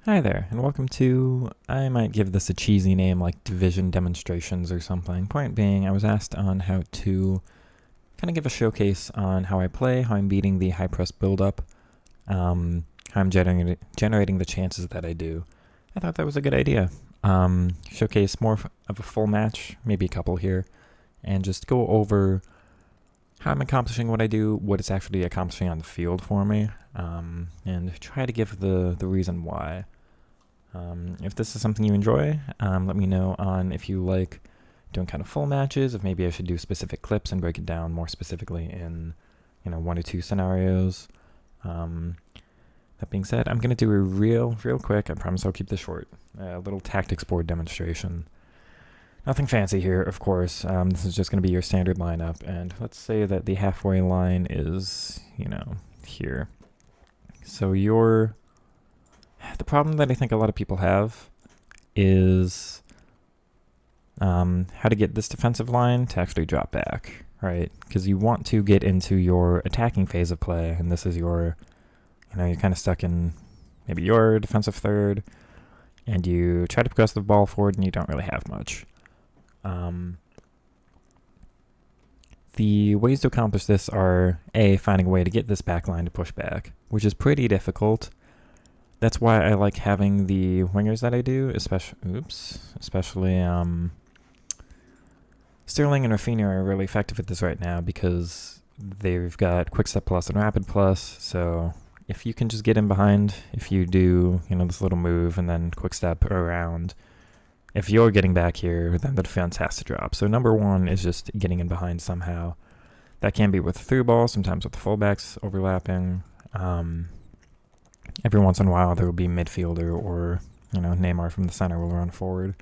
Hi there, and welcome to, I might give this a cheesy name like Division Demonstrations or something. Point being, I was asked on how to kind of give a showcase on how I play, how I'm beating the high press buildup, how I'm generating the chances that I do. I thought that was a good idea. Showcase more of a full match, maybe a couple here, and just go over how I'm accomplishing what I do, what it's actually accomplishing on the field for me, and try to give the reason why. If this is something you enjoy, let me know on if you like doing kind of full matches, if maybe I should do specific clips and break it down more specifically in, one or two scenarios. That being said, I'm going to do a real quick, I promise I'll keep this short, little tactics board demonstration. Nothing fancy here, of course. This is just going to be your standard lineup, and let's say that the halfway line is, here. So the problem that I think a lot of people have is how to get this defensive line to actually drop back, right? Because you want to get into your attacking phase of play, and this is your, you're kind of stuck in maybe your defensive third, and you try to progress the ball forward, and you don't really have much. The ways to accomplish this are, A, finding a way to get this back line to push back, which is pretty difficult. That's why I like having the wingers that I do, especially Sterling and Rafinha are really effective at this right now because they've got quick step plus and rapid plus. So if you can just get in behind, if you do, this little move and then quick step around, if you're getting back here, then the defense has to drop. So number one is just getting in behind somehow. That can be with the through ball, sometimes with the fullbacks overlapping. Every once in a while, there will be midfielder or, Neymar from the center will run forward.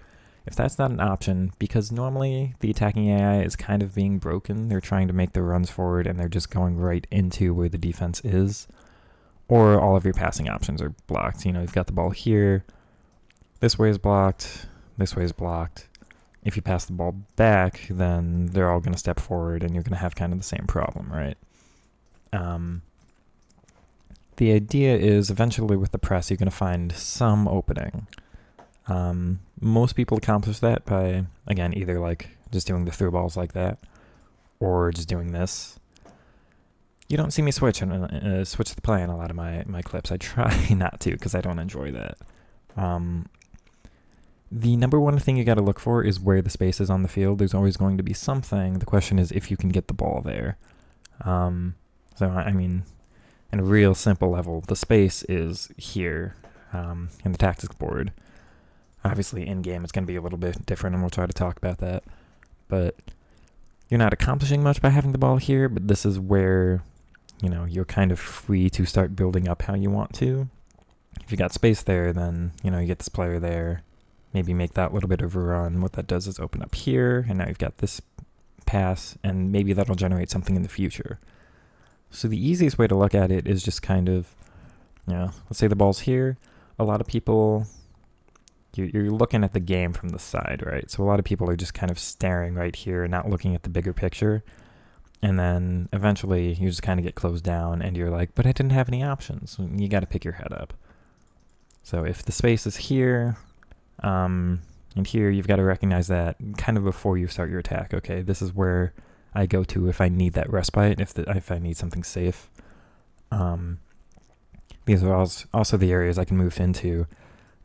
If that's not an option, because normally the attacking AI is kind of being broken, they're trying to make their runs forward and they're just going right into where the defense is, or all of your passing options are blocked. You've got the ball here, this way is blocked, this way is blocked. If you pass the ball back, then they're all going to step forward and you're going to have kind of the same problem, right? The idea is eventually with the press, you're going to find some opening. Most people accomplish that by, again, either like just doing the through balls like that or just doing this. You don't see me switch the play in a lot of my clips. I try not to because I don't enjoy that. The number one thing you got to look for is where the space is on the field. There's always going to be something. The question is if you can get the ball there. In a real simple level, the space is here in the tactics board. Obviously, in-game, it's going to be a little bit different, and we'll try to talk about that. But you're not accomplishing much by having the ball here, but this is where, you're kind of free to start building up how you want to. If you got space there, then, you get this player there. Maybe make that little bit of a run. What that does is open up here, and now you've got this pass, and maybe that'll generate something in the future. So the easiest way to look at it is just kind of, let's say the ball's here. A lot of people, you're looking at the game from the side, right? So a lot of people are just kind of staring right here, not looking at the bigger picture. And then eventually you just kind of get closed down and you're like, but I didn't have any options. You got to pick your head up. So if the space is here, and here, you've got to recognize that kind of before you start your attack. Okay, this is where I go to if I need that respite, if I need something safe. These are also the areas I can move into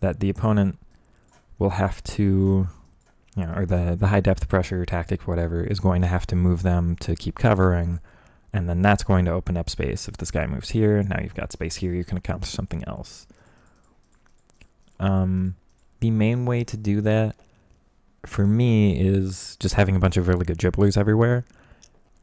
that the opponent will have to, or the high depth pressure tactic, whatever, is going to have to move them to keep covering, and then that's going to open up space. If this guy moves here, now you've got space here, you can accomplish something else. The main way to do that for me is just having a bunch of really good dribblers everywhere.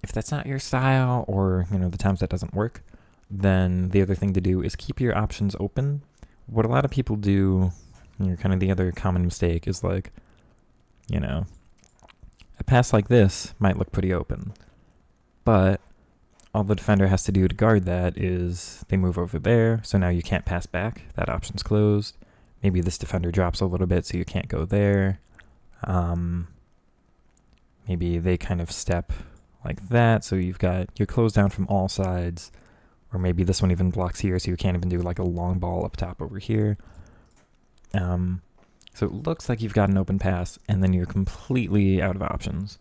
If that's not your style or, the times that doesn't work, then the other thing to do is keep your options open. What a lot of people do, kind of the other common mistake is like, a pass like this might look pretty open, but all the defender has to do to guard that is they move over there, so now you can't pass back. That option's closed. Maybe this defender drops a little bit, so you can't go there. Maybe they kind of step like that, so you're closed down from all sides. Or maybe this one even blocks here, so you can't even do like a long ball up top over here. So it looks like you've got an open pass, and then you're completely out of options.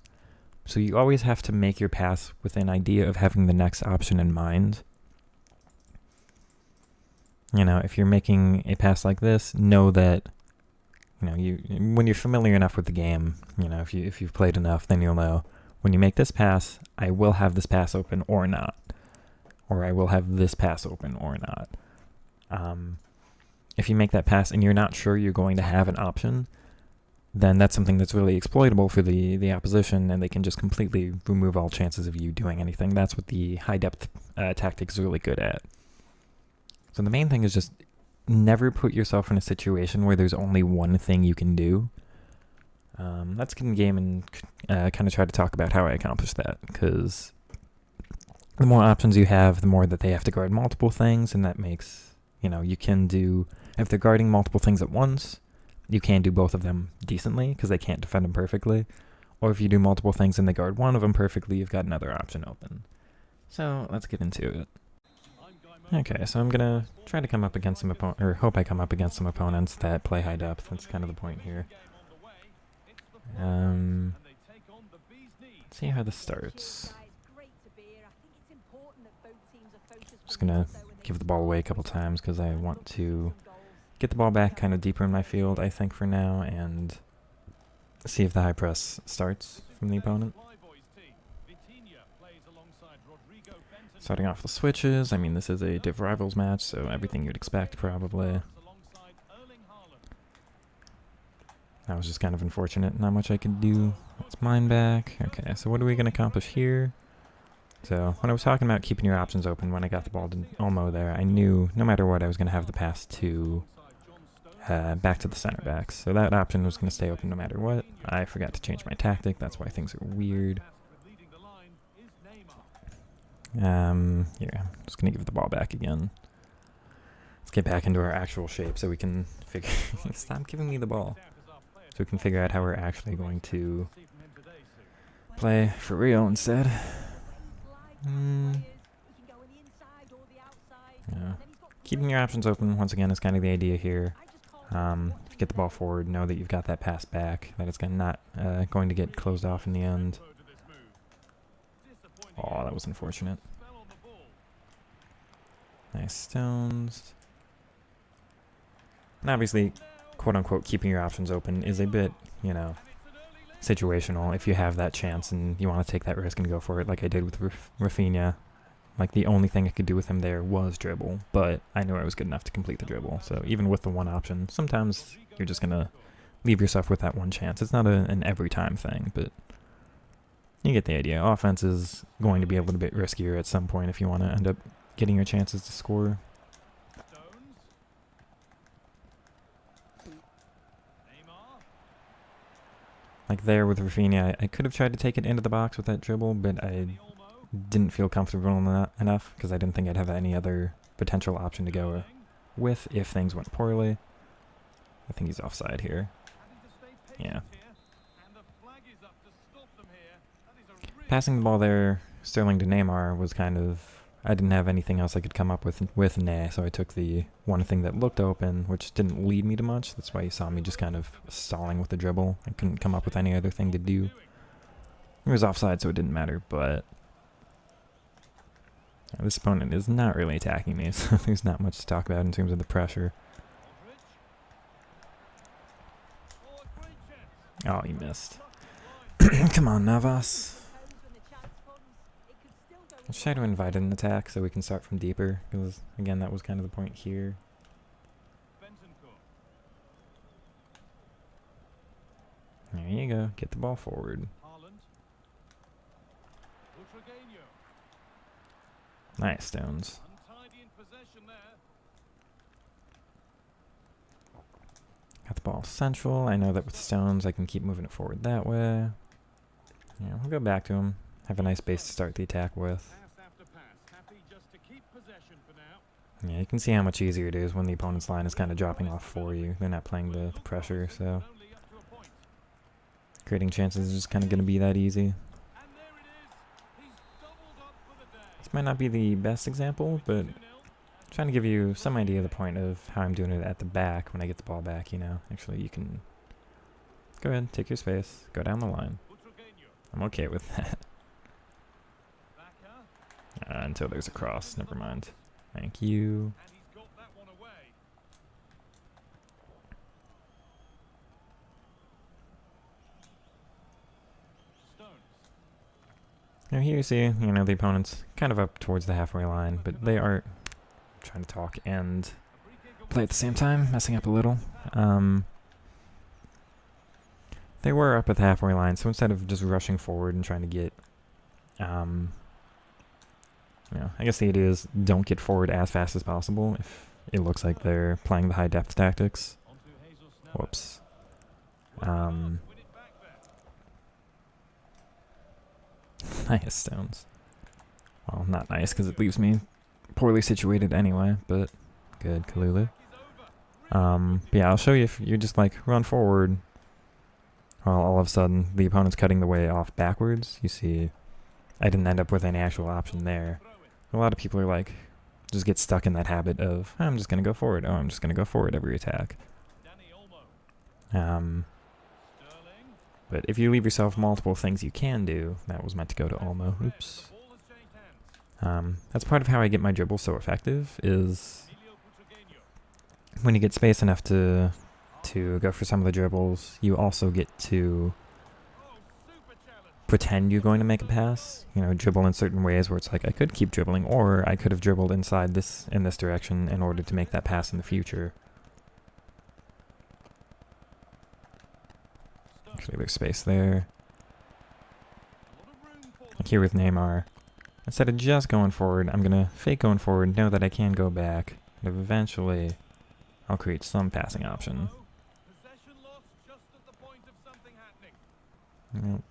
So you always have to make your pass with an idea of having the next option in mind. You know, if you're making a pass like this, know that, you know, when you're familiar enough with the game, you know, if you've played enough, then you'll know when you make this pass, I will have this pass open or not, or I will have this pass open or not. If you make that pass and you're not sure you're going to have an option, then that's something that's really exploitable for the opposition, and they can just completely remove all chances of you doing anything. That's what the high-depth tactic is really good at. So the main thing is just never put yourself in a situation where there's only one thing you can do. Let's get in game and kind of try to talk about how I accomplish that, because the more options you have, the more that they have to guard multiple things, and that makes, you know, you can do, if they're guarding multiple things at once, you can do both of them decently, because they can't defend them perfectly. Or if you do multiple things and they guard one of them perfectly, you've got another option open. So let's get into it. Okay, so I'm gonna try to come up against some hope I come up against some opponents that play high depth. That's kind of the point here. Let's see how this starts. Just gonna give the ball away a couple times because I want to get the ball back kind of deeper in my field, I think, for now, and see if the high press starts from the opponent. Starting off the switches, I mean, this is a Div Rivals match, so everything you'd expect, probably. That was just kind of unfortunate, not much I could do. It's mine back. Okay, so what are we going to accomplish here? So, when I was talking about keeping your options open when I got the ball to Olmo there, I knew no matter what I was going to have the pass to back to the center backs. So that option was going to stay open no matter what. I forgot to change my tactic, that's why things are weird. Here, I'm just going to give the ball back again. Let's get back into our actual shape so we can figure... Stop giving me the ball. So we can figure out how we're actually going to play for real instead. Yeah. Keeping your options open, once again, is kind of the idea here. Get the ball forward, know that you've got that pass back, that it's not going to get closed off in the end. Oh, that was unfortunate. Nice stones. And obviously, quote-unquote, keeping your options open is a bit, you know, situational. If you have that chance and you want to take that risk and go for it, like I did with Rafinha. Like, the only thing I could do with him there was dribble, but I knew I was good enough to complete the dribble. So even with the one option, sometimes you're just going to leave yourself with that one chance. It's not an every-time thing, but you get the idea. Offense is going to be a little bit riskier at some point if you want to end up getting your chances to score. Like there with Rafinha, I could have tried to take it into the box with that dribble, but I didn't feel comfortable enough because I didn't think I'd have any other potential option to go with if things went poorly. I think he's offside here. Yeah. Passing the ball there, Sterling to Neymar, was kind of... I didn't have anything else I could come up with Ne, so I took the one thing that looked open, which didn't lead me to much. That's why you saw me just kind of stalling with the dribble. I couldn't come up with any other thing to do. It was offside, so it didn't matter, but... this opponent is not really attacking me, so there's not much to talk about in terms of the pressure. Oh, he missed. Come on, Navas. Let's try to invite an attack so we can start from deeper, because, again, that was kind of the point here. There you go. Get the ball forward. Nice, Stones. Got the ball central. I know that with Stones I can keep moving it forward that way. Yeah, we'll go back to him. Have a nice base to start the attack with. Yeah, you can see how much easier it is when the opponent's line is kind of dropping off for you. They're not playing the pressure, so... creating chances is just kind of going to be that easy. This might not be the best example, but Trying to give you some idea of the point of how I'm doing it at the back when I get the ball back, you know. Actually, you can go ahead, take your space, go down the line. I'm okay with that. Until there's a cross, never mind. Thank you. Now here you see, you know, the opponent's kind of up towards the halfway line, but they are trying to talk and play at the same time, messing up a little. They were up at the halfway line, so instead of just rushing forward and trying to get, you know, I guess the idea is don't get forward as fast as possible if it looks like they're playing the high depth tactics. Whoops. Nice stones. Well, not nice because it leaves me poorly situated anyway, but good, Kalulu. But yeah, I'll show you if you just like run forward while all of a sudden the opponent's cutting the way off backwards. You see, I didn't end up with any actual option there. A lot of people are like, just get stuck in that habit of, I'm just going to go forward. Oh, I'm just going to go forward every attack. But if you leave yourself multiple things you can do, that was meant to go to Olmo. Oops. That's part of how I get my dribble so effective, is when you get space enough to go for some of the dribbles, you also get to pretend you're going to make a pass. You know, dribble in certain ways where it's like, I could keep dribbling, or I could have dribbled inside this in this direction in order to make that pass in the future. Actually, there's space there. Like here with Neymar. Instead of just going forward, I'm going to fake going forward, know that I can go back, and eventually I'll create some passing option. Yep.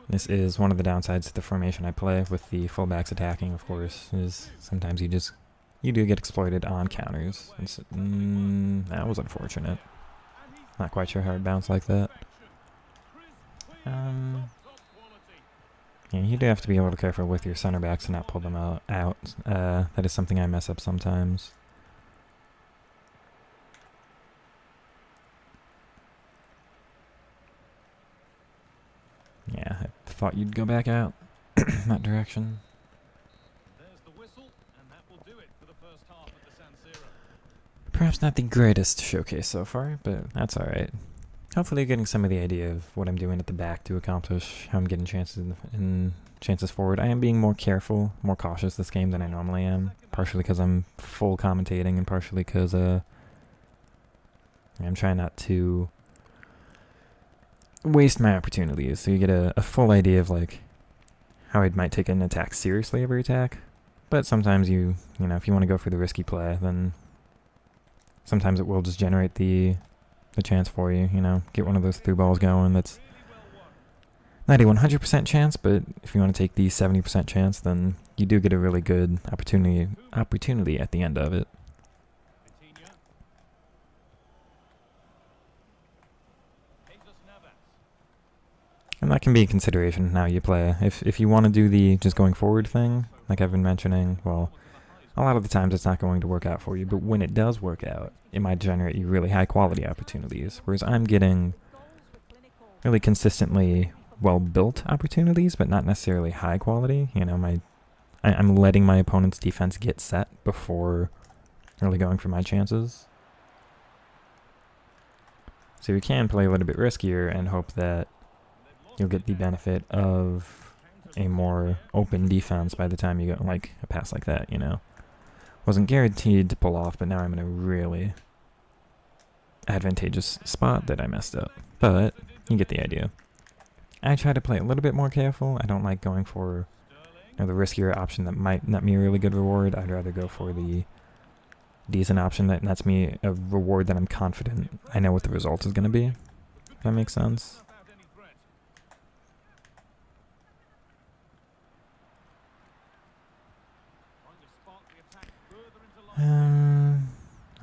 This is one of the downsides to the formation I play with the fullbacks attacking, of course, is sometimes you do get exploited on counters. That was unfortunate. Not quite sure how it bounced like that. Yeah, you do have to be a little careful with your center backs and not pull them out. That is something I mess up sometimes. Yeah, I thought you'd go back out that direction. Perhaps not the greatest showcase so far, but that's alright. Hopefully you're getting some of the idea of what I'm doing at the back to accomplish how I'm getting chances forward. I am being more careful, more cautious this game than I normally am, partially because I'm full commentating and partially because I'm trying not to waste my opportunities, so you get a full idea of like how I might take an attack seriously every attack. But sometimes you know, if you want to go for the risky play, then sometimes it will just generate the chance for you, you know, get one of those through balls going. That's not a 100% chance, but if you want to take the 70% chance, then you do get a really good opportunity at the end of it. And that can be a consideration how you play. If you want to do the just going forward thing, like I've been mentioning, well, a lot of the times it's not going to work out for you, but when it does work out, it might generate you really high quality opportunities, whereas I'm getting really consistently well-built opportunities, but not necessarily high quality. You know, I'm letting my opponent's defense get set before really going for my chances. So you can play a little bit riskier and hope that you'll get the benefit of a more open defense by the time you get like a pass like that, you know. Wasn't guaranteed to pull off, but now I'm in a really advantageous spot that I messed up. But you get the idea. I try to play a little bit more careful. I don't like going for, you know, the riskier option that might net me a really good reward. I'd rather go for the decent option that nets me a reward that I'm confident I know what the result is going to be. If that makes sense.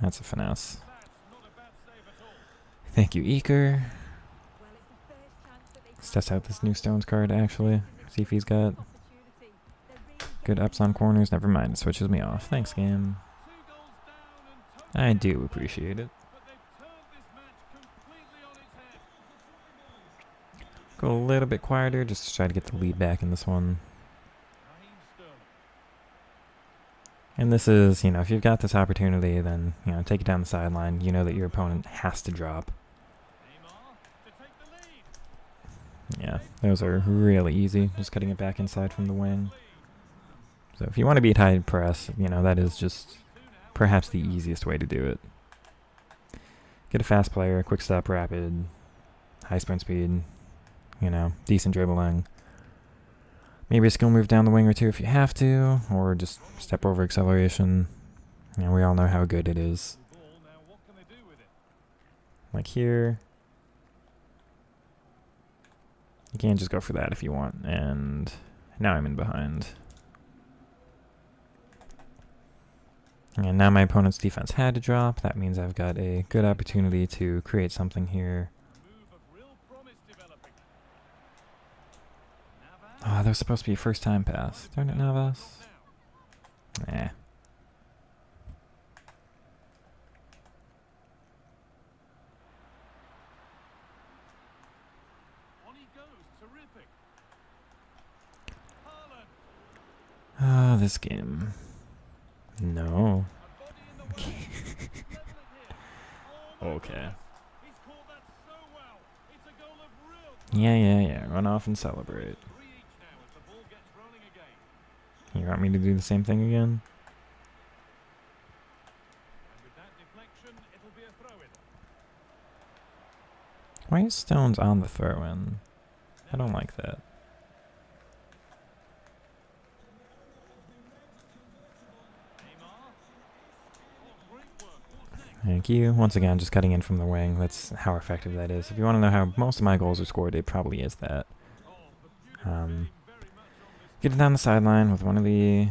That's a finesse. Thank you, Eker. Let's test out this new Stones card, actually. See if he's got Good ups on corners. Never mind. It switches me off. Thanks, game. I do appreciate it. Go a little bit quieter just to try to get the lead back in this one. And this is, you know, if you've got this opportunity, then, you know, take it down the sideline. You know that your opponent has to drop. Yeah, those are really easy. Just cutting it back inside from the wing. So if you want to beat high press, you know, that is just perhaps the easiest way to do it. Get a fast player, quick step, rapid, high sprint speed, you know, decent dribbling. Maybe a skill move down the wing or two if you have to, or just step over acceleration. You know, we all know how good it is. Like here. You can just go for that if you want, and now I'm in behind. And now my opponent's defense had to drop. That means I've got a good opportunity to create something here. Oh, that was supposed to be a first time pass. Darn it, Navas. Nah. Ah, this game. No. Okay. Yeah. Run off and celebrate. You want me to do the same thing again? Why is Stones on the throw-in? I don't like that. Thank you. Once again, just cutting in from the wing. That's how effective that is. If you want to know how most of my goals are scored, it probably is that. Get it down the sideline with one of the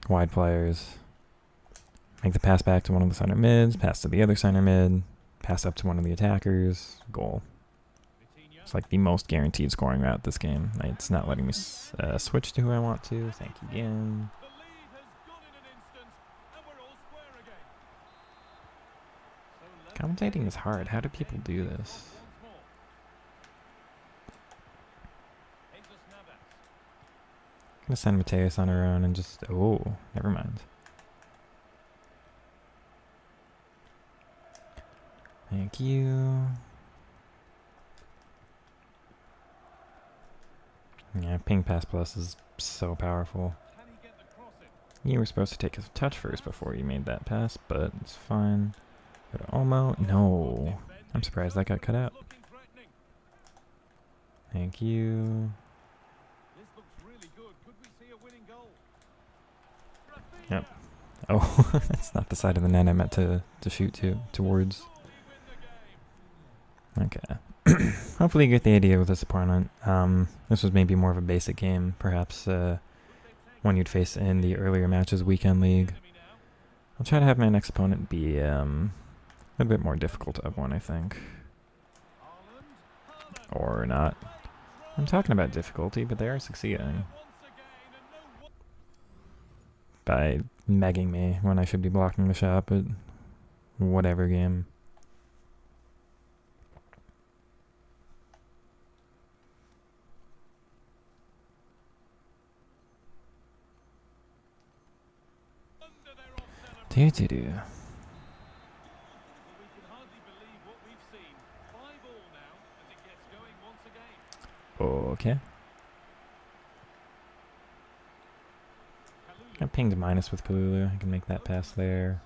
wide players. Make the pass back to one of the center mids. Pass to the other center mid. Pass up to one of the attackers. Goal. It's like the most guaranteed scoring route this game. It's not letting me switch to who I want to. Thank you again. Commentating is hard. How do people do this? I'm gonna send Mateus on her own and just... Oh, never mind. Thank you. Yeah, ping pass plus is so powerful. You were supposed to take a touch first before you made that pass, but it's fine. Go to Olmo. No. I'm surprised that got cut out. Thank you. Yep. Oh, that's not the side of the net I meant to shoot towards. Okay. Hopefully you get the idea with this opponent. This was maybe more of a basic game, perhaps one you'd face in the earlier matches weekend league. I'll try to have my next opponent be a bit more difficult of one, I think. Or not. I'm talking about difficulty, but they are succeeding. By megging me when I should be blocking the shot, but whatever game. Do. Okay. I pinged minus with Kalulu. I can make that pass there.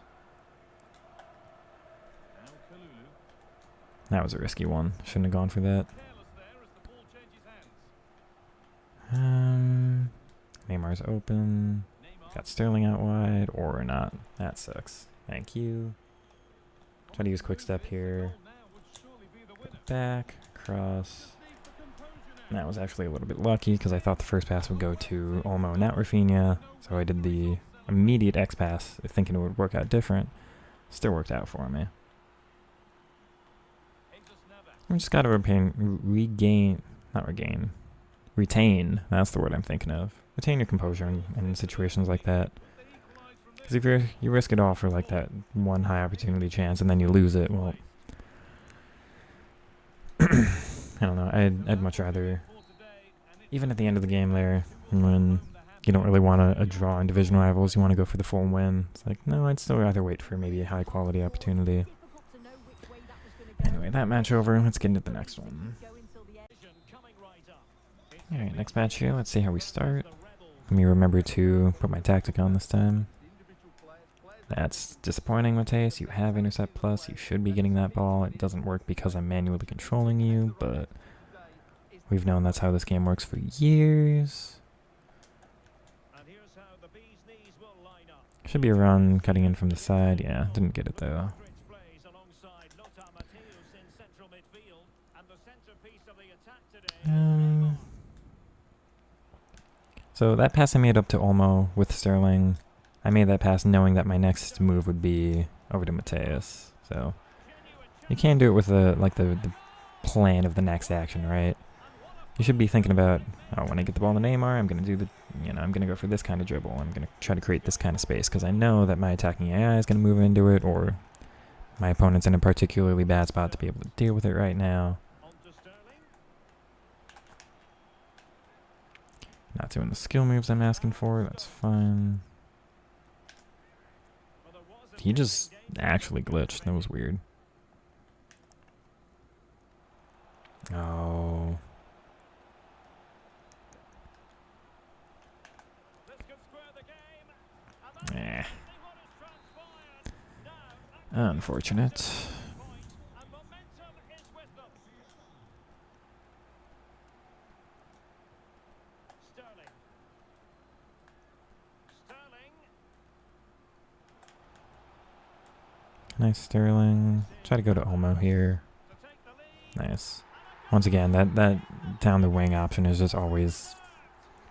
That was a risky one. Shouldn't have gone for that. Neymar's open. Got Sterling out wide or not. That sucks. Thank you. Try to use quick step here. Back, cross. That was actually a little bit lucky because I thought the first pass would go to Olmo, not Rafinha. So I did the immediate X pass thinking it would work out different. Still worked out for me. I just got to retain. That's the word I'm thinking of. retain your composure in situations like that. Because if you risk it all for like that one high opportunity chance and then you lose it, well, I don't know. I'd much rather, even at the end of the game there, when you don't really want a draw in division rivals, you want to go for the full win. It's like, no, I'd still rather wait for maybe a high quality opportunity. Anyway, that match over. Let's get into the next one. Alright, next match here. Let's see how we start. Let me remember to put my tactic on this time. That's disappointing, Mateus. You have intercept plus. You should be getting that ball. It doesn't work because I'm manually controlling you, but we've known that's how this game works for years. Should be a run cutting in from the side. Yeah, didn't get it though. So that pass I made up to Olmo with Sterling, I made that pass knowing that my next move would be over to Mateus. So you can do it with the plan of the next action, right? You should be thinking about, oh, when I get the ball to Neymar, I'm gonna do the, I'm gonna go for this kind of dribble. I'm gonna try to create this kind of space because I know that my attacking AI is gonna move into it, or my opponent's in a particularly bad spot to be able to deal with it right now. Not doing the skill moves I'm asking for, that's fine. He just actually glitched, that was weird. Oh. Eh. Unfortunate. Nice Sterling. Try to go to Olmo here. Nice. Once again, that down the wing option is just always,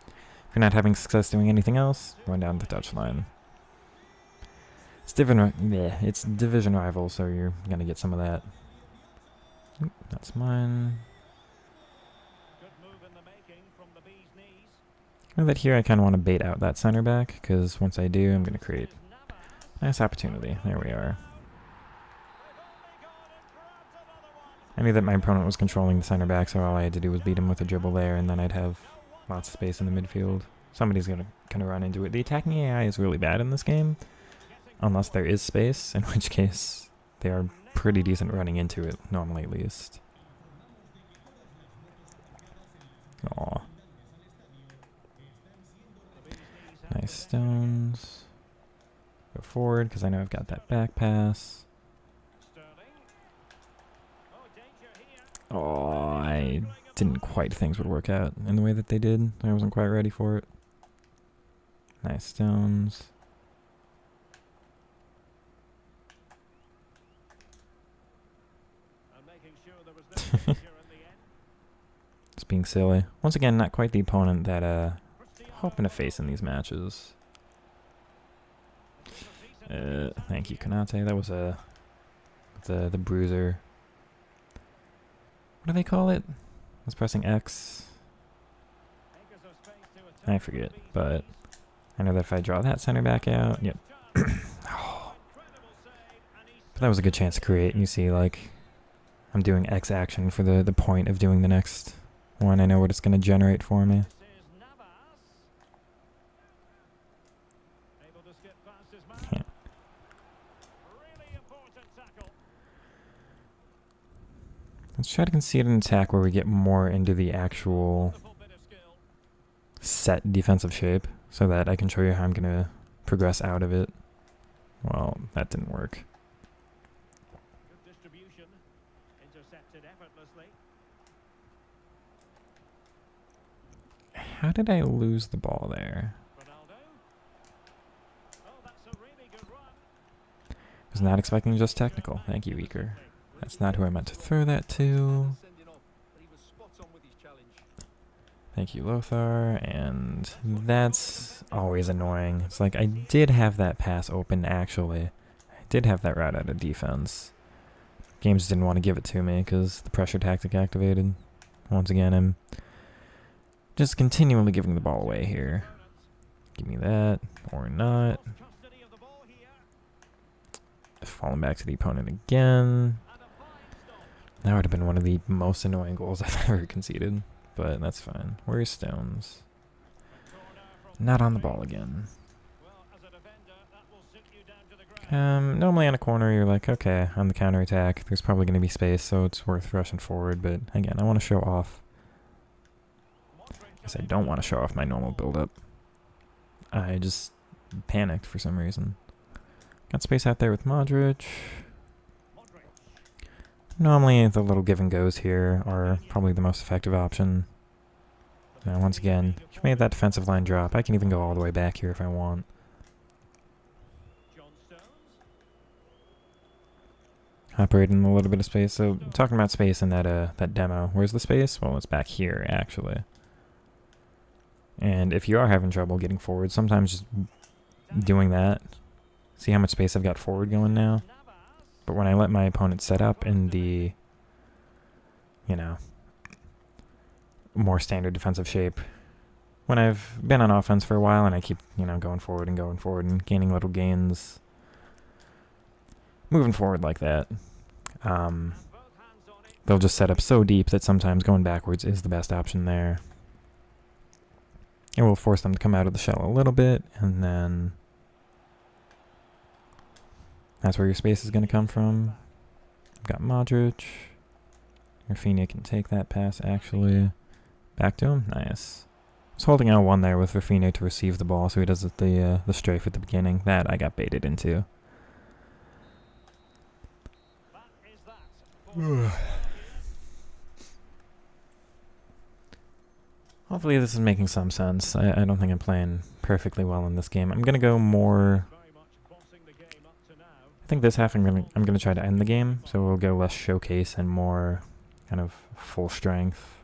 if you're not having success doing anything else, run down the touchline. It's division rival, so you're gonna get some of that. Oop, that's mine. Now that here I kind of want to bait out that center back, because once I do, I'm gonna create a nice opportunity. There we are. I knew that my opponent was controlling the center back, so all I had to do was beat him with a dribble there, and then I'd have lots of space in the midfield. Somebody's going to kind of run into it. The attacking AI is really bad in this game, unless there is space, in which case they are pretty decent running into it, normally at least. Aw. Nice stones. Go forward, because I know I've got that back pass. Oh, I didn't quite think things would work out in the way that they did. I wasn't quite ready for it. Nice stones. Just being silly. Once again, not quite the opponent that hoping to face in these matches. Thank you, Konate. That was the bruiser. What do they call it? I was pressing X. I forget, but I know that if I draw that center back out, yep. Oh. But that was a good chance to create. You see, like, I'm doing X action for the point of doing the next one. I know what it's going to generate for me. Yeah. Let's try to concede an attack where we get more into the actual set defensive shape so that I can show you how I'm going to progress out of it. Well, that didn't work. How did I lose the ball there? Was not expecting just technical. Thank you, Eaker. That's not who I meant to throw that to. Thank you, Lothar. And that's always annoying. It's like I did have that pass open, actually. I did have that route out of defense. Games didn't want to give it to me because the pressure tactic activated. Once again, I'm just continually giving the ball away here. Give me that, or not. Falling back to the opponent again. That would have been one of the most annoying goals I've ever conceded, but that's fine. Where's Stones? Not on the ball again. Normally on a corner you're like, okay, on the counterattack, there's probably going to be space, so it's worth rushing forward, but again, I want to show off. I guess I don't want to show off my normal build-up. I just panicked for some reason. Got space out there with Modric. Normally the little give and goes here are probably the most effective option. Now once again, you've made that defensive line drop. I can even go all the way back here if I want. Operating a little bit of space. So talking about space in that demo. Where's the space? Well, it's back here actually. And if you are having trouble getting forward, sometimes just doing that. See how much space I've got forward going now? But when I let my opponent set up in the, you know, more standard defensive shape, when I've been on offense for a while and I keep, you know, going forward and gaining little gains, moving forward like that, they'll just set up so deep that sometimes going backwards is the best option there. It will force them to come out of the shell a little bit, and then that's where your space is going to come from. I've got Modric. Rafinha can take that pass, actually. Back to him. Nice. I was holding L1 there with Rafinha to receive the ball, so he does the strafe at the beginning. That I got baited into. Hopefully this is making some sense. I don't think I'm playing perfectly well in this game. I'm going to go more... I think this half I'm gonna try to end the game, so we'll go less showcase and more kind of full strength.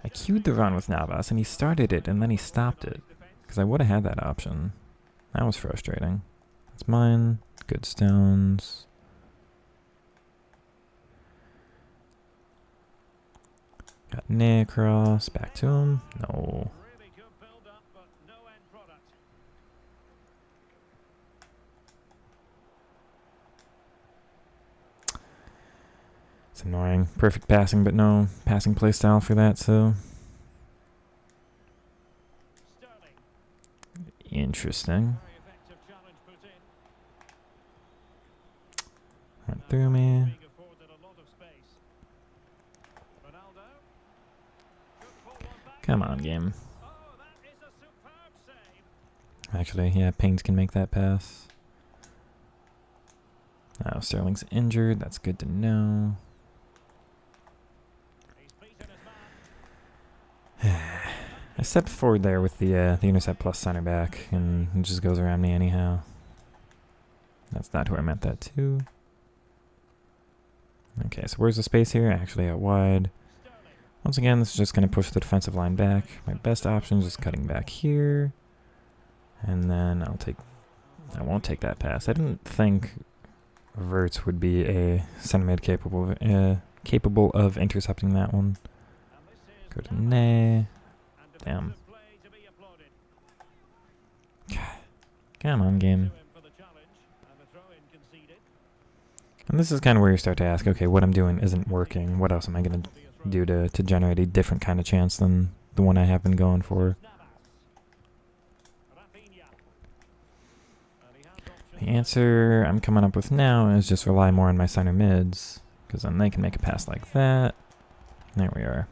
I queued the run with Navas, and he started it, and then he stopped it. Because I would have had that option. That was frustrating. That's mine. Good Stones. Got Nick across. Back to him. No. It's annoying. Perfect passing, but no passing play style for that, so... Interesting. Went through me. Come on, game. Actually, yeah, Pings can make that pass. Oh, Sterling's injured. That's good to know. I stepped forward there with the intercept plus center back, and it just goes around me anyhow. That's not who I meant that to. Okay, so where's the space here? Actually out wide. Once again, this is just going to push the defensive line back. My best option is just cutting back here. And then I won't take that pass. I didn't think Verts would be a center mid capable of intercepting that one. Go to Nay. Damn. Come on, game. And this is kind of where you start to ask, okay, what I'm doing isn't working. What else am I going to do to generate a different kind of chance than the one I have been going for? The answer I'm coming up with now is just rely more on my center mids, because then they can make a pass like that. There we are.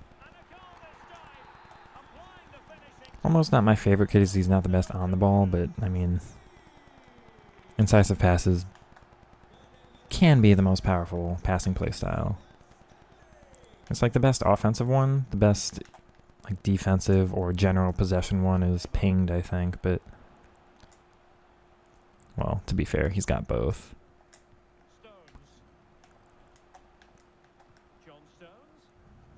Almost not my favorite because he's not the best on the ball, but, I mean, incisive passes can be the most powerful passing play style. It's like the best offensive one, the best like defensive or general possession one is pinged, I think, but, well, to be fair, he's got both.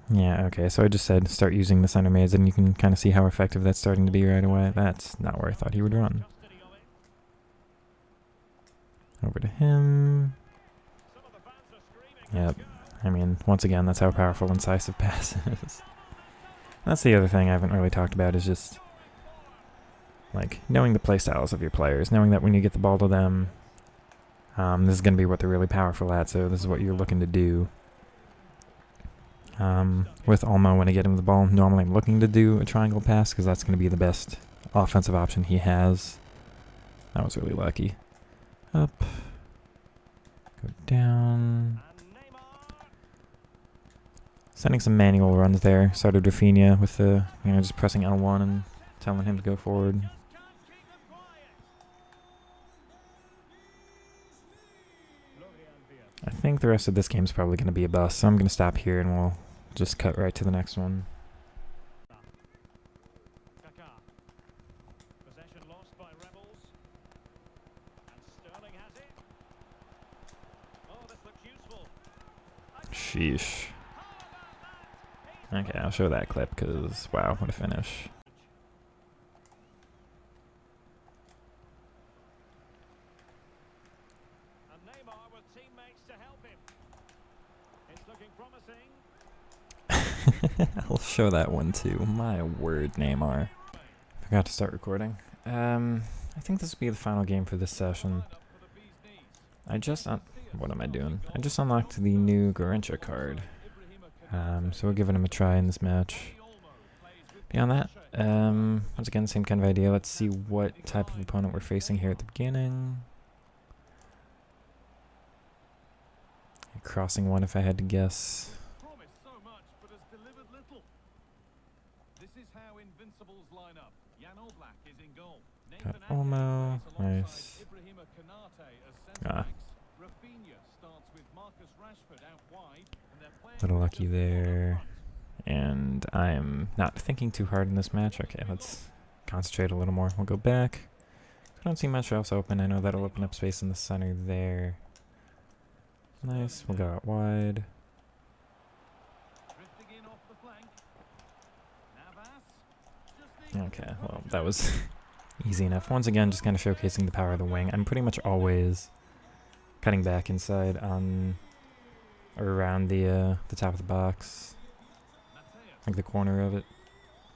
Yeah, okay, so I just said start using the center mids, and you can kind of see how effective that's starting to be right away. That's not where I thought he would run. Over to him. Yep. I mean, once again, that's how powerful incisive pass is. That's the other thing I haven't really talked about is just like knowing the play styles of your players, knowing that when you get the ball to them, this is going to be what they're really powerful at, so this is what you're looking to do. With Olmo, when I get him the ball, normally I'm looking to do a triangle pass because that's going to be the best offensive option he has. That was really lucky. Up. Go down. Sending some manual runs there. Started Rafinha with the, just pressing L1 and telling him to go forward. I think the rest of this game is probably going to be a bust, so I'm going to stop here and we'll just cut right to the next one. Sheesh. Okay, I'll show that clip because, wow, what a finish. I'll show that one too. My word, Neymar. Forgot to start recording. I think this will be the final game for this session. What am I doing? I just unlocked the new Garrincha card. So we're giving him a try in this match. Beyond that, once again, same kind of idea. Let's see what type of opponent we're facing here at the beginning. Crossing one if I had to guess. Got Olmo, nice. Little lucky there. And I'm not thinking too hard in this match. Okay, let's concentrate a little more. We'll go back. I don't see much else open. I know that'll open up space in the center there. Nice. We'll go out wide. Okay, well, that was easy enough. Once again, just kind of showcasing the power of the wing. I'm pretty much always cutting back inside on or around the top of the box, like the corner of it.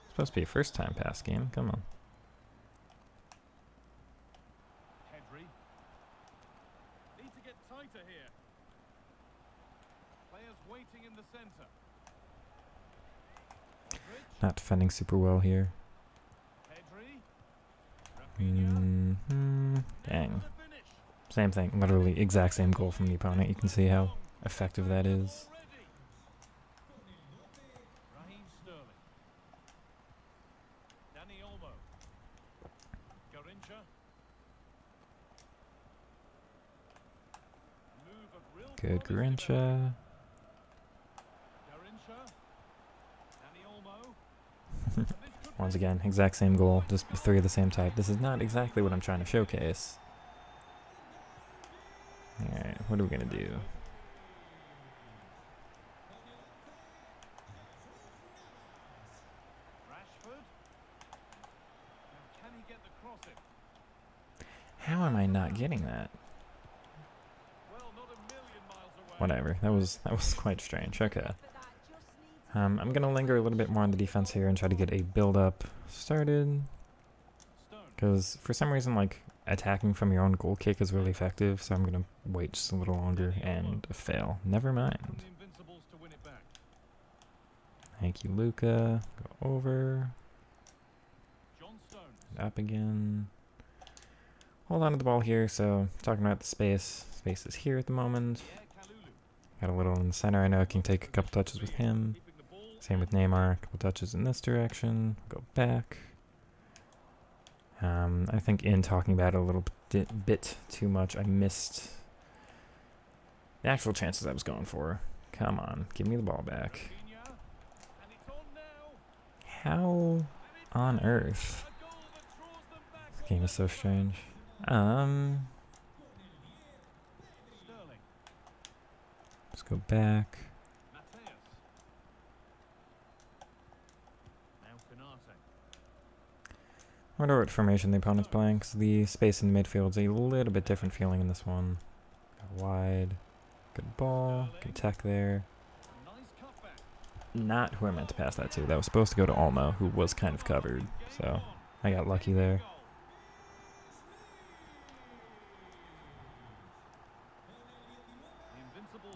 It's supposed to be a first-time pass game. Come on. Need to get tighter here. Players waiting in the center. Not defending super well here. Dang. Same thing, literally exact same goal from the opponent. You can see how effective that is. Good Garrincha. Once again, exact same goal, just three of the same type. This is not exactly what I'm trying to showcase. Alright, what are we going to do? How am I not getting that? Whatever, that was quite strange. Okay. I'm going to linger a little bit more on the defense here and try to get a build-up started. Because for some reason, like, attacking from your own goal kick is really effective, so I'm going to wait just a little longer and fail. Never mind. Thank you, Luca. Go over. Up again. Hold on to the ball here, so talking about the space. Space is here at the moment. Got a little in the center. I know I can take a couple touches with him. Same with Neymar. A couple touches in this direction. Go back. I think in talking about it a little bit too much, I missed the actual chances I was going for. Come on, give me the ball back. How on earth? This game is so strange. Let's go back. I wonder what formation the opponent's playing, because the space in the midfield is a little bit different feeling in this one. Go wide. Good ball. Good tech there. not who I meant to pass that to. That was supposed to go to Olmo, who was kind of covered. So I got lucky there.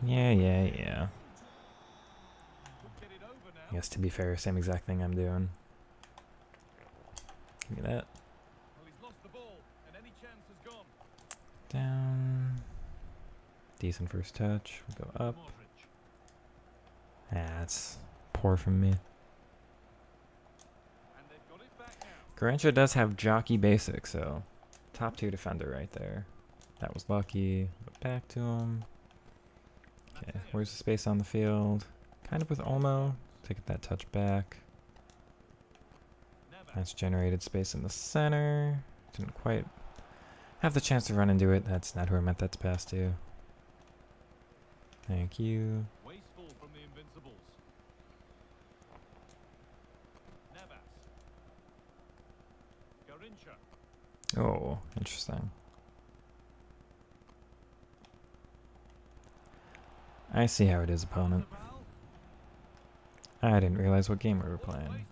Yeah. I guess to be fair, same exact thing I'm doing. Give me that. Down. Decent first touch. We'll go up. That's poor from me. Garantia does have jockey basic, so top 2 defender right there. That was lucky. Go back to him. Okay, where's the space on the field? Kind of with Olmo. Take that touch back. That's generated space in the center. Didn't quite have the chance to run into it. That's not who I meant that to pass to. Thank you. Oh, interesting. I see how it is, opponent. I didn't realize what game we were playing.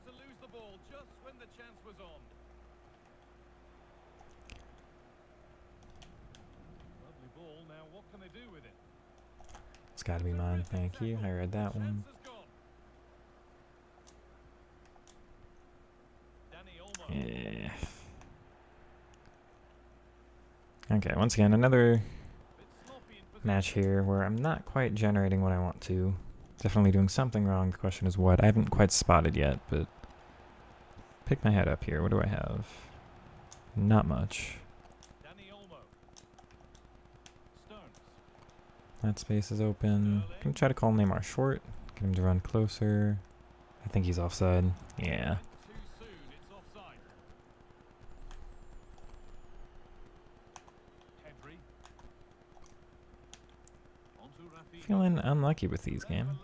It's gotta be mine, thank you. I read that one. Yeah. Okay, once again, another match here where I'm not quite generating what I want to. Definitely doing something wrong. The question is what? I haven't quite spotted yet, but pick my head up here. What do I have? Not much. That space is open. Gonna try to call Neymar short. Get him to run closer. I think he's offside. Yeah. Feeling unlucky with these games.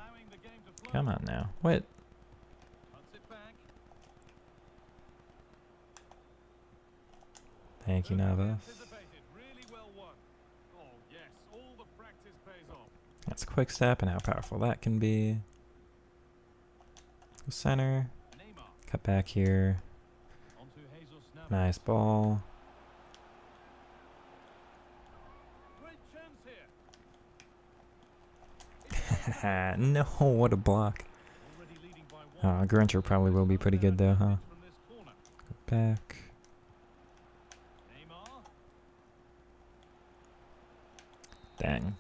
Come on now. What? Thank you, Navas. That's a quick step and how powerful that can be. Center. Cut back here. Nice ball. No, what a block. Gruncher probably will be pretty good though, huh? Go back. Dang.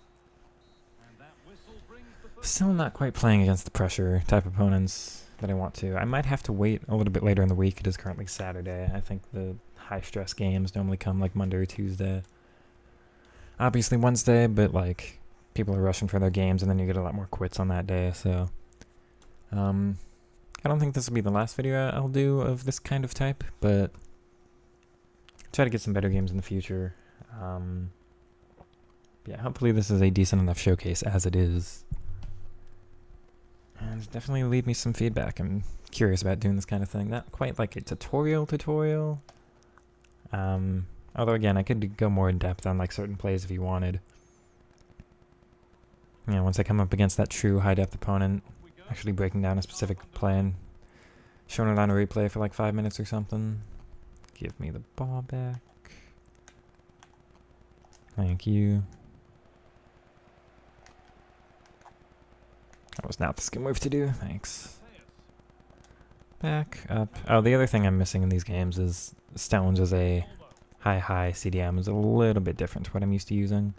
Still not quite playing against the pressure type opponents that I want to. I might have to wait a little bit later in the week. It is currently Saturday. I think the high stress games normally come like Monday or Tuesday. Obviously Wednesday, but like people are rushing for their games and then you get a lot more quits on that day, so I don't think this will be the last video I'll do of this kind of type, but try to get some better games in the future. Yeah, hopefully this is a decent enough showcase as it is. And definitely leave me some feedback. I'm curious about doing this kind of thing. Not quite like a tutorial. Although again, I could go more in depth on like certain plays if you wanted. You know, once I come up against that true high depth opponent, actually breaking down a specific play and showing it on a replay for like 5 minutes or something. Give me the ball back. Thank you. That was not the skill move to do. Thanks. Back up. Oh, the other thing I'm missing in these games is Stones as a high CDM is a little bit different to what I'm used to using.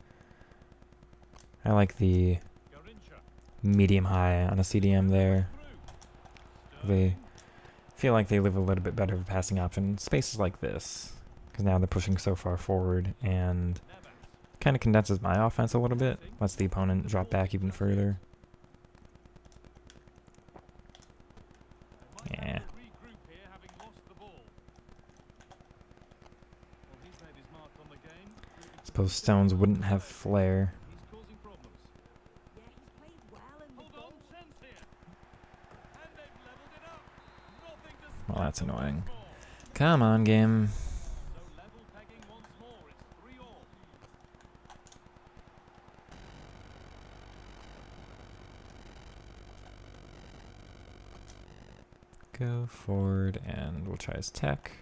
I like the medium high on a CDM there. They feel like they live a little bit better of a passing option. Spaces like this, because now they're pushing so far forward and kind of condenses my offense a little bit. Lets the opponent drop back even further. Yeah. Suppose Stones wouldn't have flair. Well, that's annoying. Come on, game. go forward, and we'll try his tech.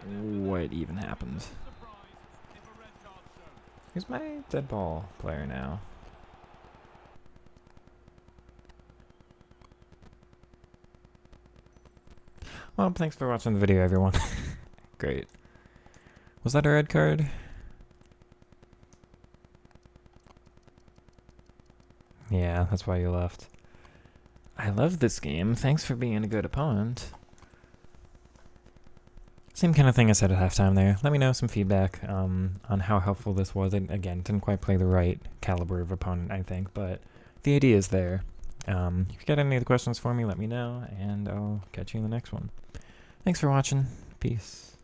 What even happened? Who's my dead ball player now? Well, thanks for watching the video, everyone. Great. Was that a red card? Yeah, that's why you left. I love this game. Thanks for being a good opponent. Same kind of thing I said at halftime there. Let me know some feedback on how helpful this was. And again, didn't quite play the right caliber of opponent, I think, but the idea is there. If you got any other questions for me, let me know, and I'll catch you in the next one. Thanks for watching. Peace.